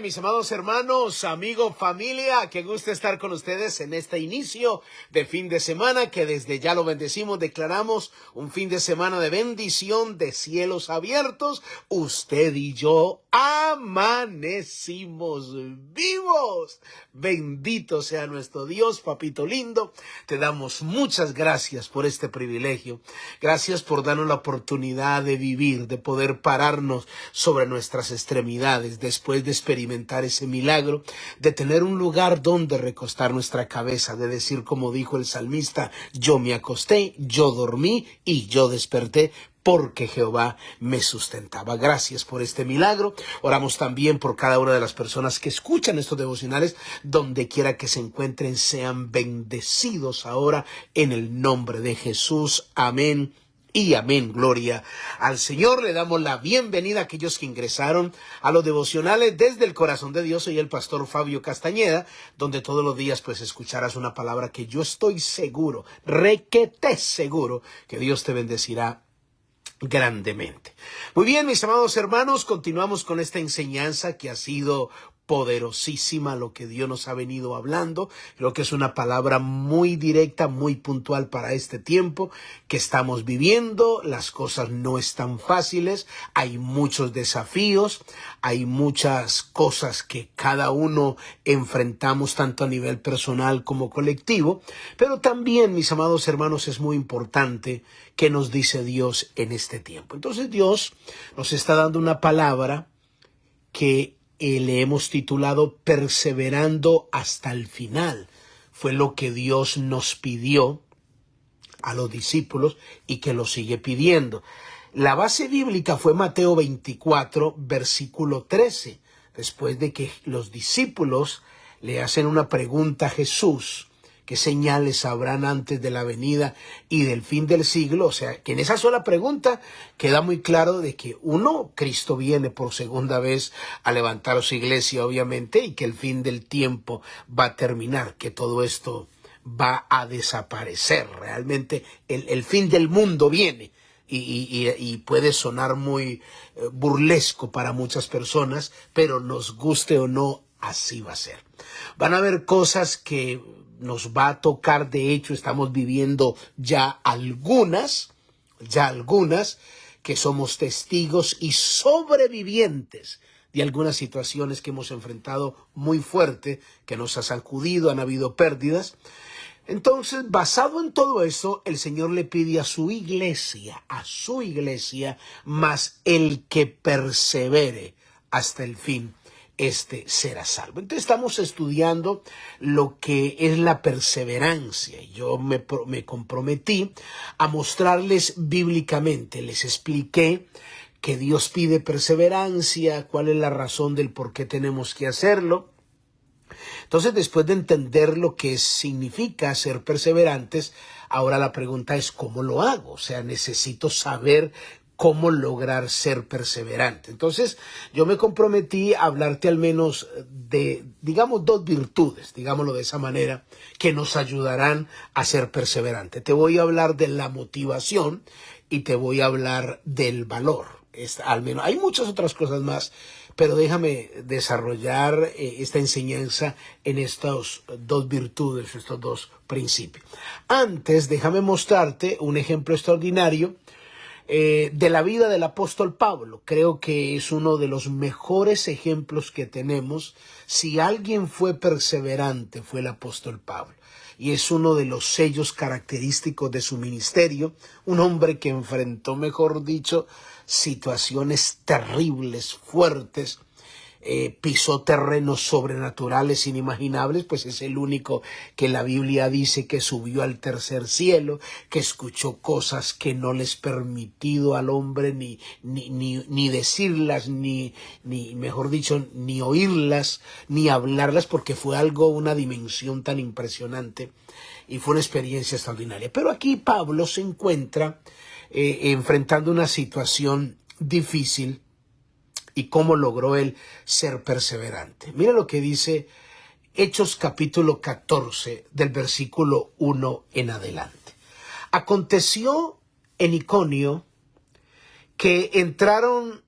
mis amados hermanos, amigos, familia, qué gusto estar con ustedes en este inicio de fin de semana, que desde ya lo bendecimos, declaramos un fin de semana de bendición, de cielos abiertos. Usted y yo amanecimos vivos. Bendito sea nuestro Dios, papito lindo. Te damos muchas gracias por este privilegio. Gracias por darnos la oportunidad de vivir, de poder pararnos sobre nuestras extremidades después de experimentar ese milagro, de tener un lugar donde recostar nuestra cabeza, de decir como dijo el salmista: yo me acosté, yo dormí y yo desperté, porque Jehová me sustentaba. Gracias por este milagro. Oramos también por cada una de las personas que escuchan estos devocionales, donde quiera que se encuentren, sean bendecidos ahora en el nombre de Jesús. Amén y amén. Gloria al Señor. Le damos la bienvenida a aquellos que ingresaron a los devocionales desde el corazón de Dios. Soy el pastor Fabio Castañeda, donde todos los días pues escucharás una palabra que yo estoy seguro, requete seguro, que Dios te bendecirá grandemente. Muy bien, mis amados hermanos, continuamos con esta enseñanza que ha sido poderosísima, lo que Dios nos ha venido hablando. Creo que es una palabra muy directa, muy puntual para este tiempo que estamos viviendo. Las cosas no están fáciles, hay muchos desafíos, hay muchas cosas que cada uno enfrentamos, tanto a nivel personal como colectivo, pero también, mis amados hermanos, es muy importante qué nos dice Dios en este tiempo. Entonces Dios nos está dando una palabra que le hemos titulado Perseverando hasta el final. Fue lo que Dios nos pidió a los discípulos y que lo sigue pidiendo. La base bíblica fue Mateo 24, versículo 13. Después de que los discípulos le hacen una pregunta a Jesús: ¿qué señales habrán antes de la venida y del fin del siglo? O sea, que en esa sola pregunta queda muy claro de que Cristo viene por segunda vez a levantar su iglesia, obviamente, y que el fin del tiempo va a terminar, que todo esto va a desaparecer. Realmente el fin del mundo viene. Y puede sonar muy burlesco para muchas personas, pero nos guste o no, así va a ser. Van a haber cosas que nos va a tocar. De hecho, estamos viviendo ya algunas que somos testigos y sobrevivientes de algunas situaciones que hemos enfrentado muy fuerte, que nos ha sacudido, han habido pérdidas. Entonces, basado en todo eso, el Señor le pide a su iglesia, más el que persevere hasta el fin, será salvo. Entonces estamos estudiando lo que es la perseverancia. Yo me comprometí a mostrarles bíblicamente, les expliqué que Dios pide perseverancia, cuál es la razón del por qué tenemos que hacerlo. Entonces, después de entender lo que significa ser perseverantes, ahora la pregunta es ¿cómo lo hago? O sea, necesito saber cómo lograr ser perseverante. Entonces, yo me comprometí a hablarte al menos de, digamos, dos virtudes, digámoslo de esa manera, que nos ayudarán a ser perseverante. Te voy a hablar de la motivación y te voy a hablar del valor. Al menos hay muchas otras cosas más, pero déjame desarrollar esta enseñanza en estas dos virtudes, estos dos principios. Antes, déjame mostrarte un ejemplo extraordinario de la vida del apóstol Pablo. Creo que es uno de los mejores ejemplos que tenemos. Si alguien fue perseverante, fue el apóstol Pablo. Y es uno de los sellos característicos de su ministerio. Un hombre que enfrentó, mejor dicho, situaciones terribles, fuertes, pisó terrenos sobrenaturales inimaginables, pues es el único que la Biblia dice que subió al tercer cielo, que escuchó cosas que no les permitido al hombre ni decirlas, ni mejor dicho, ni oírlas, ni hablarlas, porque fue una dimensión tan impresionante y fue una experiencia extraordinaria. Pero aquí Pablo se encuentra enfrentando una situación difícil. ¿Y cómo logró él ser perseverante? Mira lo que dice Hechos capítulo 14, del versículo 1 en adelante. Aconteció en Iconio que entraron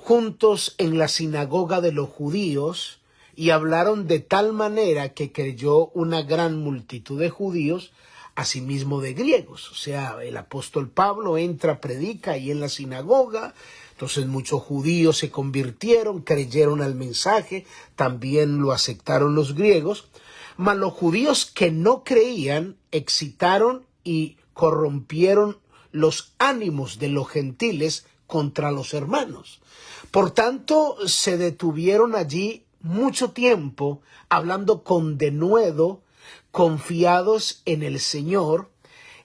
juntos en la sinagoga de los judíos y hablaron de tal manera que creyó una gran multitud de judíos, asimismo de griegos. O sea, el apóstol Pablo entra, predica ahí en la sinagoga. Entonces muchos judíos se convirtieron, creyeron al mensaje, también lo aceptaron los griegos. Mas los judíos que no creían excitaron y corrompieron los ánimos de los gentiles contra los hermanos. Por tanto, se detuvieron allí mucho tiempo, hablando con denuedo, confiados en el Señor,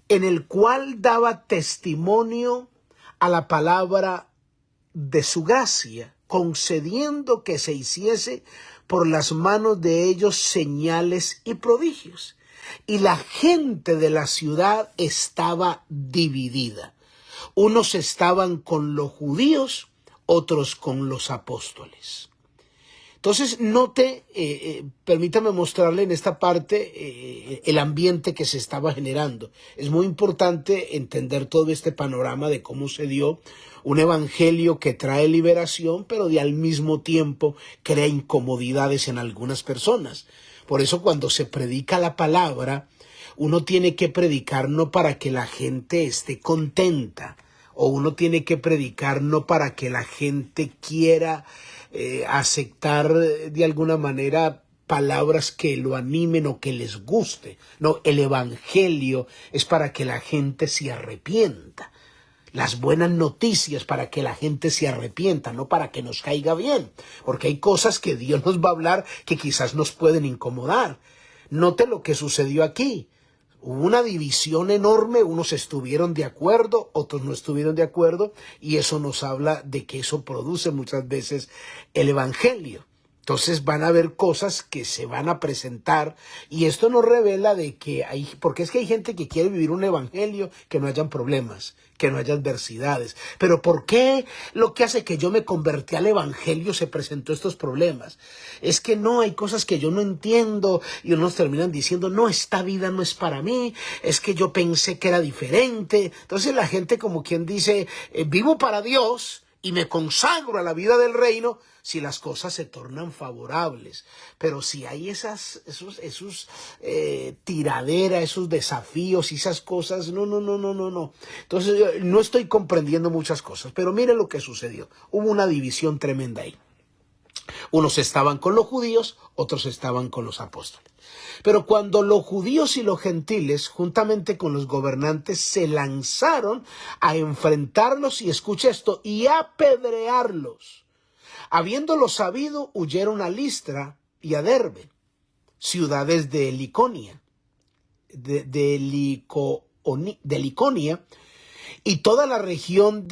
en el cual daba testimonio a la palabra de su gracia, concediendo que se hiciese por las manos de ellos señales y prodigios. Y la gente de la ciudad estaba dividida. Unos estaban con los judíos, otros con los apóstoles. Entonces, note, permítame mostrarle en esta parte el ambiente que se estaba generando. Es muy importante entender todo este panorama de cómo se dio un evangelio que trae liberación, pero al mismo tiempo crea incomodidades en algunas personas. Por eso cuando se predica la palabra, uno tiene que predicar no para que la gente esté contenta, o uno tiene que predicar no para que la gente quiera aceptar de alguna manera palabras que lo animen o que les guste. No, el evangelio es para que la gente se arrepienta. Las buenas noticias para que la gente se arrepienta, no para que nos caiga bien. Porque hay cosas que Dios nos va a hablar que quizás nos pueden incomodar. Note lo que sucedió aquí. Hubo una división enorme, unos estuvieron de acuerdo, otros no estuvieron de acuerdo, y eso nos habla de que eso produce muchas veces el evangelio. Entonces van a haber cosas que se van a presentar, y esto nos revela de que porque es que hay gente que quiere vivir un evangelio que no hayan problemas, que no haya adversidades. Pero ¿por qué lo que hace que yo me convertí al evangelio se presentó estos problemas? Es que no, hay cosas que yo no entiendo y unos terminan diciendo, no, esta vida no es para mí, es que yo pensé que era diferente. Entonces la gente como quien dice, vivo para Dios y me consagro a la vida del reino si las cosas se tornan favorables. Pero si hay esos tiraderas, esos desafíos y esas cosas, no. Entonces yo no estoy comprendiendo muchas cosas, pero mire lo que sucedió. Hubo una división tremenda ahí. Unos estaban con los judíos, otros estaban con los apóstoles. Pero cuando los judíos y los gentiles, juntamente con los gobernantes, se lanzaron a enfrentarlos, y escucha esto, y apedrearlos, habiéndolo sabido, huyeron a Listra y a Derbe, ciudades de Liconia, de Liconia, y toda la región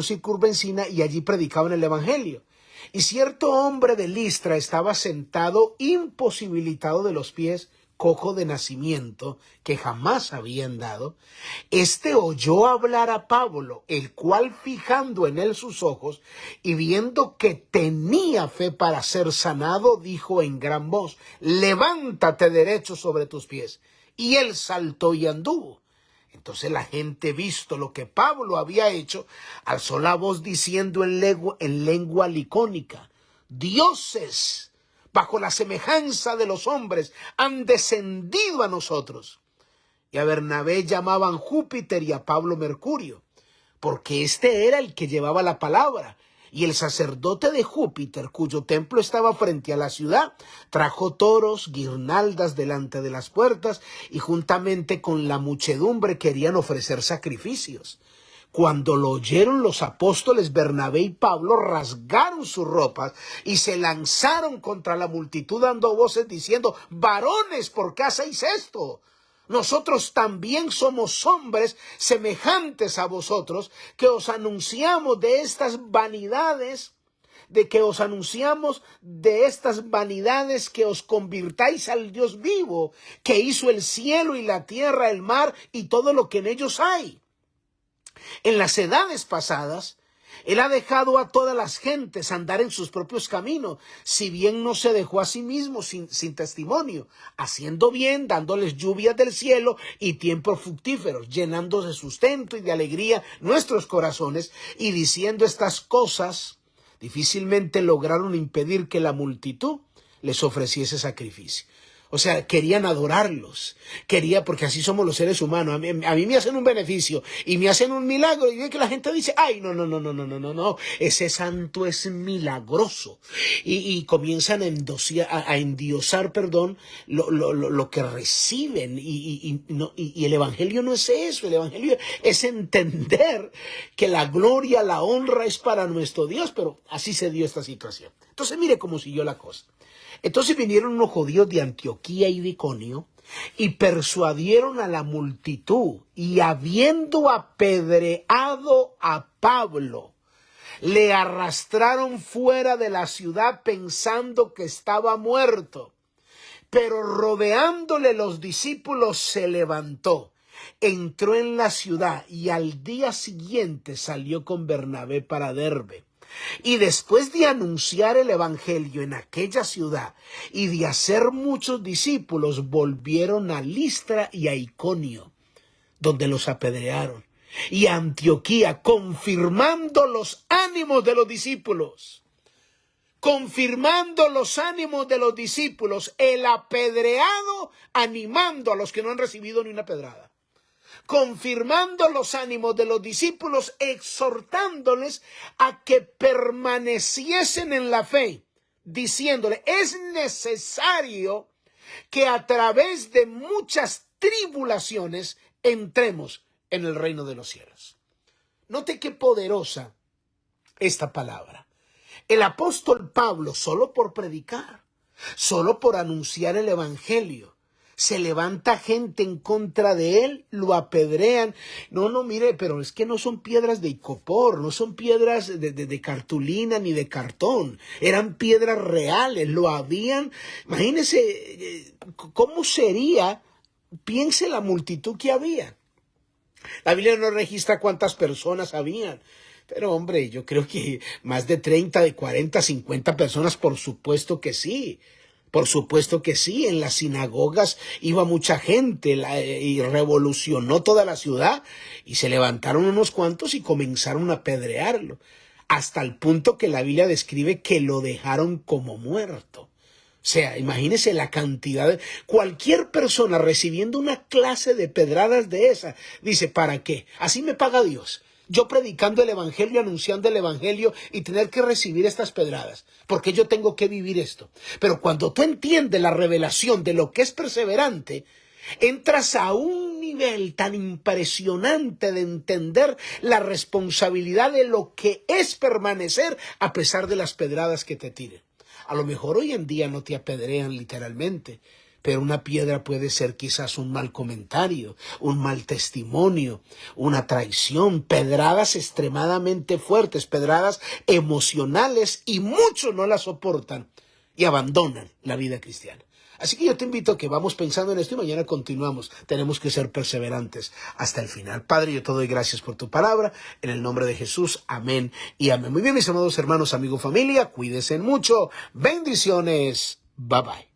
circunvecina, y allí predicaban el evangelio. Y cierto hombre de Listra estaba sentado, imposibilitado de los pies, cojo de nacimiento, que jamás había andado. Este oyó hablar a Pablo, el cual, fijando en él sus ojos y viendo que tenía fe para ser sanado, dijo en gran voz, levántate derecho sobre tus pies. Y él saltó y anduvo. Entonces la gente, visto lo que Pablo había hecho, alzó la voz diciendo en lengua licónica, dioses bajo la semejanza de los hombres han descendido a nosotros. Y a Bernabé llamaban Júpiter y a Pablo Mercurio, porque este era el que llevaba la palabra. Y el sacerdote de Júpiter, cuyo templo estaba frente a la ciudad, trajo toros, guirnaldas delante de las puertas, y juntamente con la muchedumbre querían ofrecer sacrificios. Cuando lo oyeron los apóstoles, Bernabé y Pablo rasgaron sus ropas y se lanzaron contra la multitud dando voces diciendo, varones, ¿por qué hacéis esto? Nosotros también somos hombres semejantes a vosotros, que os anunciamos de estas vanidades, que os convirtáis al Dios vivo, que hizo el cielo y la tierra, el mar y todo lo que en ellos hay. En las edades pasadas, Él ha dejado a todas las gentes andar en sus propios caminos, si bien no se dejó a sí mismo sin testimonio, haciendo bien, dándoles lluvias del cielo y tiempos fructíferos, llenando de sustento y de alegría nuestros corazones, y diciendo estas cosas, difícilmente lograron impedir que la multitud les ofreciese sacrificio. O sea, querían adorarlos, porque así somos los seres humanos. A mí me hacen un beneficio y me hacen un milagro, y ve que la gente dice, ay, no, ese santo es milagroso. Y comienzan a endiosar, lo que reciben. Y el evangelio no es eso. El evangelio es entender que la gloria, la honra es para nuestro Dios, pero así se dio esta situación. Entonces mire cómo siguió la cosa. Entonces vinieron unos judíos de Antioquía y de Iconio y persuadieron a la multitud, y habiendo apedreado a Pablo, le arrastraron fuera de la ciudad pensando que estaba muerto. Pero rodeándole los discípulos se levantó, entró en la ciudad y al día siguiente salió con Bernabé para Derbe. Y después de anunciar el evangelio en aquella ciudad y de hacer muchos discípulos, volvieron a Listra y a Iconio, donde los apedrearon, y a Antioquía, confirmando los ánimos de los discípulos. Confirmando los ánimos de los discípulos, el apedreado animando a los que no han recibido ni una pedrada. Confirmando los ánimos de los discípulos, exhortándoles a que permaneciesen en la fe, diciéndole, es necesario que a través de muchas tribulaciones entremos en el reino de los cielos. Note qué poderosa esta palabra. El apóstol Pablo, solo por predicar, solo por anunciar el evangelio, se levanta gente en contra de él, lo apedrean. No, mire, pero es que no son piedras de icopor, no son piedras de cartulina ni de cartón. Eran piedras reales, lo habían. Imagínense cómo sería, piense la multitud que había. La Biblia no registra cuántas personas habían. Pero hombre, yo creo que más de 30, de 40, 50 personas, por supuesto que sí. Por supuesto que sí, en las sinagogas iba mucha gente y revolucionó toda la ciudad, y se levantaron unos cuantos y comenzaron a apedrearlo, hasta el punto que la Biblia describe que lo dejaron como muerto. O sea, imagínese la cantidad de... Cualquier persona recibiendo una clase de pedradas de esa, dice, ¿para qué? Así me paga Dios. Yo predicando el evangelio, anunciando el evangelio, y tener que recibir estas pedradas. ¿Por qué yo tengo que vivir esto? Pero cuando tú entiendes la revelación de lo que es perseverante, entras a un nivel tan impresionante de entender la responsabilidad de lo que es permanecer a pesar de las pedradas que te tiren. A lo mejor hoy en día no te apedrean literalmente, pero una piedra puede ser quizás un mal comentario, un mal testimonio, una traición, pedradas extremadamente fuertes, pedradas emocionales, y muchos no las soportan y abandonan la vida cristiana. Así que yo te invito a que vamos pensando en esto y mañana continuamos. Tenemos que ser perseverantes hasta el final. Padre, yo te doy gracias por tu palabra. En el nombre de Jesús, amén y amén. Muy bien, mis amados hermanos, amigos, familia, cuídense mucho. Bendiciones. Bye bye.